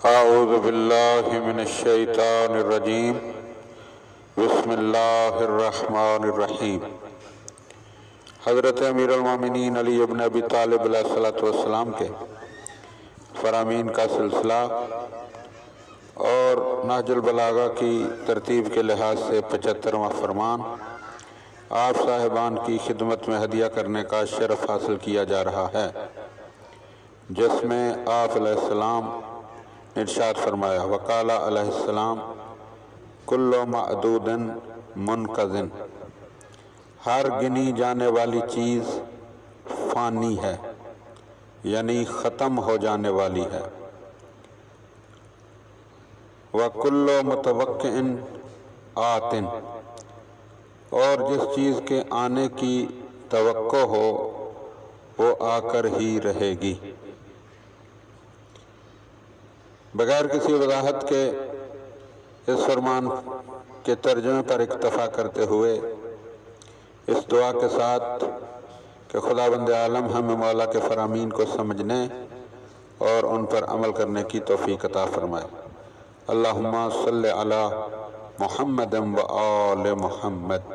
اعوذ باللہ من الشیطان الرجیم بسم اللہ الرحمن الرحیم۔ حضرت امیر المومنین علی ابن ابی طالب علیہ السلام کے فرامین کا سلسلہ اور نہج البلاغہ کی ترتیب کے لحاظ سے 75واں فرمان آپ صاحبان کی خدمت میں ہدیہ کرنے کا شرف حاصل کیا جا رہا ہے، جس میں آپ علیہ السلام نے ارشاد فرمایا وقال علیہ السلام کل معدود منقضٍ، ہر گنی جانے والی چیز فانی ہے یعنی ختم ہو جانے والی ہے، وَكُلُّ مُتَوَقِّعٍ آتٍ، اور جس چیز کے آنے کی توقع ہو وہ آ کر ہی رہے گی۔ بغیر کسی وضاحت کے اس فرمان کے ترجمے پر اکتفا کرتے ہوئے اس دعا کے ساتھ کہ خداوند عالم ہمیں مولا کے فرامین کو سمجھنے اور ان پر عمل کرنے کی توفیق عطا فرمائے۔ اللہم صلی علی محمد و آل محمد۔